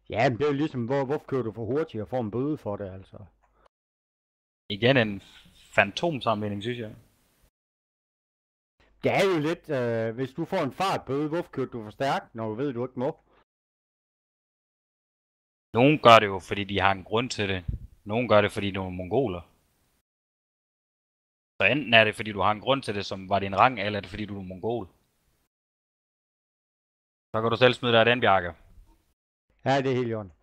Ja, men det er jo ligesom, hvorfor kører du for hurtigt og får en bøde for det, altså? Igen en fantomsammenligning, synes jeg. Det er jo lidt, hvis du får en fartbøde, hvorfor kører du for stærkt, når du ved, du ikke må? Nogen gør det jo, fordi de har en grund til det. Nogen gør det, fordi de er mongoler. Så enten er det, fordi du har en grund til det, som var din rang, eller er det, fordi du er mongol. Så kan du selv smide dig af den, Bjarke. Ja, det er helt i orden.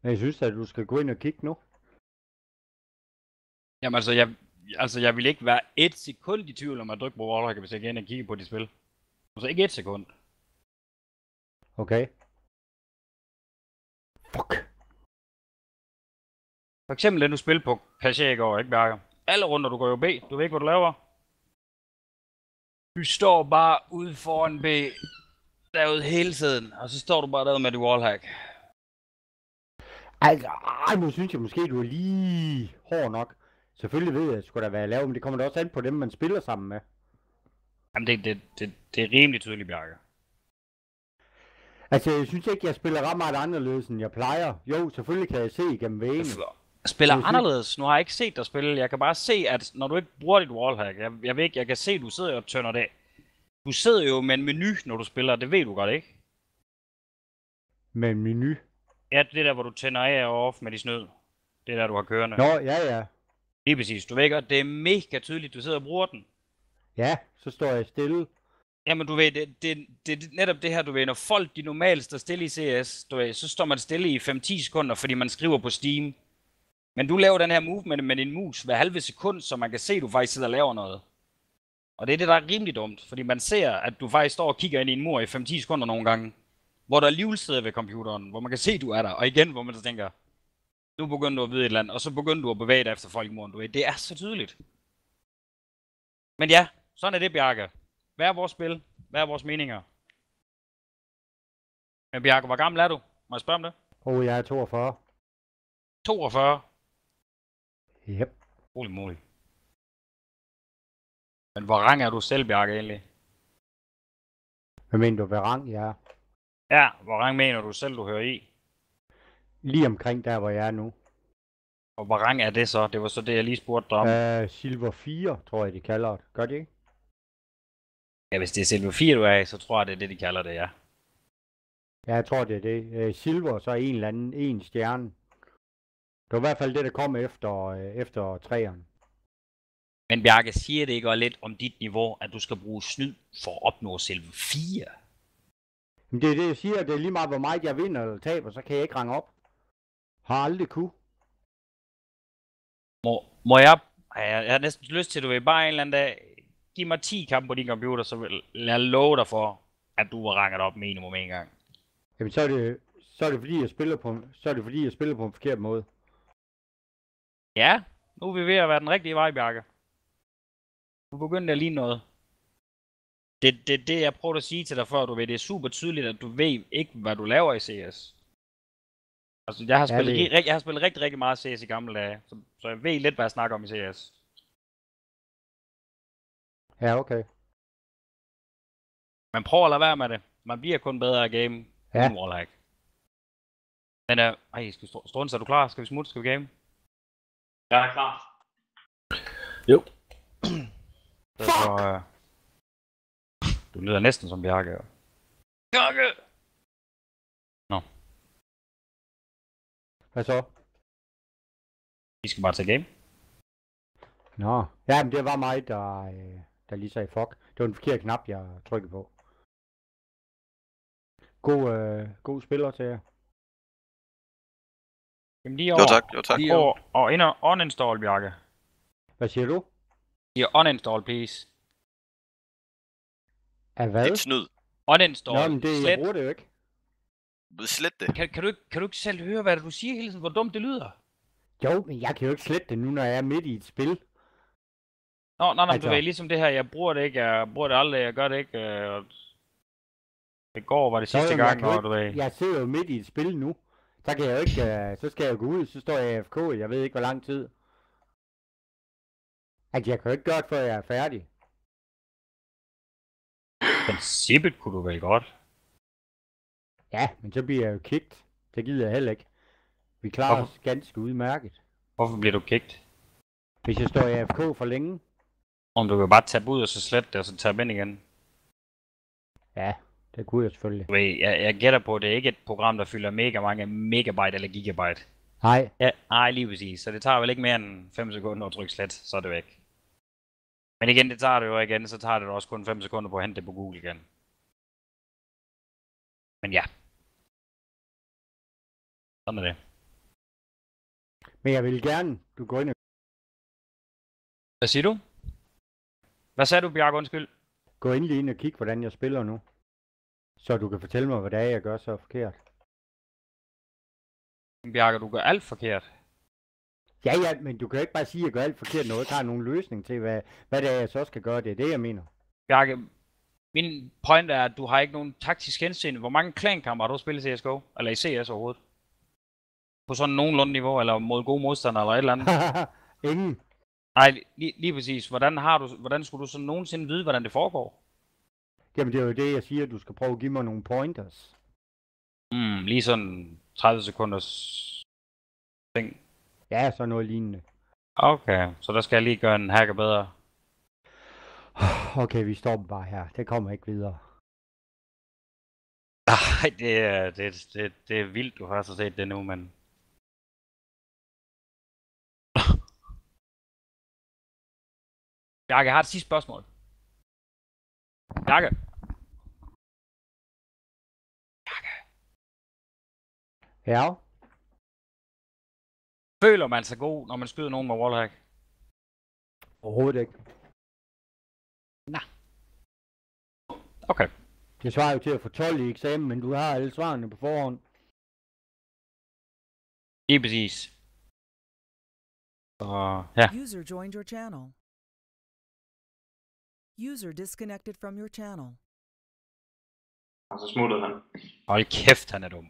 Men jeg synes at du skal gå ind og kigge nu. Jamen jeg vil ikke være et sekund i tvivl om at trykke på Warlock, hvis jeg går ind og kigger på dit spil. Altså ikke et sekund. Okay. Fuck. For eksempel den du spiller på Pasha i går, ikke Bjarke? Alle runder du går jo B, du ved ikke hvad du laver. Du står bare ude foran B, derude hele tiden, og så står du bare derude med det wallhack. Altså, nu synes jeg måske, du er lige hård nok. Selvfølgelig ved jeg, at det skulle da være lavet, men det kommer da også an på dem, man spiller sammen med. Jamen det er rimelig tydeligt, Bjarke. Altså, jeg synes ikke, jeg spiller ret meget anderledes, end jeg plejer. Jo, selvfølgelig kan jeg se igennem vægene. Spiller anderledes? Nu har jeg ikke set dig spille. Jeg kan bare se, at når du ikke bruger dit wallhack, jeg ved ikke, jeg kan se, at du sidder og tønder det. Du sidder jo med en menu, når du spiller, det ved du godt, ikke? Med en menu? Ja, det er der, hvor du tænder af og off med de snød. Det er der, du har kørende. Nå, ja. Lige præcis. Du ved godt, det er mega tydeligt, du sidder og bruger den. Ja, så står jeg stille. Jamen du ved, det er netop det her, du ved, når folk de normalt står stille i CS, du ved, så står man stille i 5-10 sekunder, fordi man skriver på Steam. Men du laver den her movement med din mus hver halve sekund, så man kan se, at du faktisk sidder og laver noget. Og det er det, der er rimelig dumt, fordi man ser, at du faktisk står og kigger ind i en mur i 5-10 sekunder nogle gange, hvor der alligevel sidder ved computeren, hvor man kan se, at du er der, og igen, hvor man så tænker, nu begynder du at vide et eller andet, og så begynder du at bevæge dig efter folk i muren, du ved, det er så tydeligt. Men ja, sådan er det, Bjarke. Hvad er vores spil? Hvad er vores meninger? Men Bjarke, hvor gammel er du? Må jeg spørge om det? Jeg er 42. 42? Yep. Holy moly. Men hvor rang er du selv, Bjarke, egentlig? Hvad mener du, hvad rang jeg er? Ja, hvor rang mener du selv, du hører i? Lige omkring der, hvor jeg er nu. Og hvor rang er det så? Det var så det, jeg lige spurgte dig om. Silver 4, tror jeg, de kalder det. Gør de ikke? Ja, hvis det er Silver 4, du er i, så tror jeg, det er det, de kalder det, ja. Ja, jeg tror, det er det. Silver, så en eller anden, en stjerne. Det var i hvert fald det, der kom efter 3'eren. Men Bjarke, siger det ikke også lidt om dit niveau, at du skal bruge snyd for at opnå Silver 4? Men det er det, jeg siger. Det er lige meget, hvor meget jeg vinder eller taber, så kan jeg ikke range op. Har aldrig kunne. Må jeg har næsten lyst til, at du vil bare en eller anden dag, giv mig 10 kampe på din computer, så vil jeg love dig for, at du har ranget op minimum en gang. Jamen, så er det fordi, jeg spiller på en forkert måde. Ja, nu er vi ved at være den rigtige vej, Bjarke. Nu begynder det at ligne noget. Det jeg prøvede at sige til dig før, du ved, det er super tydeligt, at du ved ikke, hvad du laver i CS. Altså, jeg har spillet rigtig meget CS i gamle dage, så jeg ved lidt, hvad jeg snakker om i CS. Ja, okay. Men prøv at lade være med det. Man bliver kun bedre af game uden wallhack. Men Strunz, er du klar? Skal vi smutte? Skal vi game? Jeg er klar. Jo. Så, du lyder næsten som Bjarke. Bjarke! Nå. Hvad så? Vi skal bare tage game. Nå. Ja, men det var mig, der lige sagde fuck. Det var den forkerte knap, jeg trykkede på. God spiller til jer. Jamen lige over. Jo tak. Lige over. Og ind og uninstall, Bjarke. Hvad siger du? Siger uninstall, please. Af hvad? Det er snyd. Uninstall. Nå, men jeg bruger det jo ikke. Slet det. Kan du ikke selv høre, hvad du siger hele tiden? Hvor dumt det lyder? Jo, men jeg kan jo ikke slette det nu, når jeg er midt i et spil. Nå, altså, du ved, ligesom det her, jeg bruger det ikke, jeg bruger det aldrig, jeg gør det ikke. Det går, var det sidste gang, og du ved. Jeg sidder jo midt i et spil nu. Så kan jeg jo ikke, så skal jeg gå ud, så står jeg AFK, jeg ved ikke hvor lang tid. Altså, jeg kan jo ikke gøre det, før jeg er færdig. Princippet kunne du vel godt. Ja, men så bliver jeg jo kicked. Det gider jeg heller ikke. Vi klarer os ganske udmærket. Hvorfor bliver du kicked? Hvis jeg står i AFK for længe. Om du kan bare tabe ud og så slette det, og så tabe ind igen. Ja, det kunne jeg selvfølgelig. Jeg gætter på, at det er ikke et program, der fylder mega mange megabyte eller gigabyte. Nej. Ja, nej, lige præcis. Så det tager vel ikke mere end 5 sekunder at trykke slet, så er det væk. Men igen, det tager det jo igen, så tager det også kun 5 sekunder på at hente det på Google igen. Men ja. Sådan er det. Men jeg vil gerne, du går ind og... Hvad siger du? Hvad sagde du, Bjarke? Undskyld. Gå endelig ind og kig, hvordan jeg spiller nu. Så du kan fortælle mig, hvad det er, jeg gør så forkert. Bjarke, du gør alt forkert. Ja, men du kan ikke bare sige, at jeg gør alt forkert, når jeg ikke har nogen løsning til, hvad det er, jeg så skal gøre. Det er det, jeg mener. Bjarke, min point er, at du har ikke nogen taktisk hensyn. Hvor mange klankampe har du spillet i CSGO? Eller i CS overhovedet? På sådan nogenlunde niveau, eller mod gode modstandere, eller et eller andet? Ingen. Nej, lige præcis. Hvordan skulle du så nogensinde vide, hvordan det foregår? Jamen, det er jo det, jeg siger, at du skal prøve at give mig nogle pointers. Lige sådan 30 sekunders ting. Ja, så noget lignende. Okay, så der skal jeg lige gøre en hacker bedre. Okay, vi stopper bare her. Det kommer ikke videre. Nej, det er vildt, du har så set det nu, men... Bjarke, jeg har et sidste spørgsmål. Bjarke. Ja. Føler man sig god, når man skyder nogen med wallhack? Overhovedet ikke. Nej. Okay. Det svarer jo til at få 12 i eksamen, men du har alle svarene på forhånd. Lige præcis. Så, ja. User joined your channel. User disconnected from your channel. Og så smuttede han. Hold kæft, han er dum.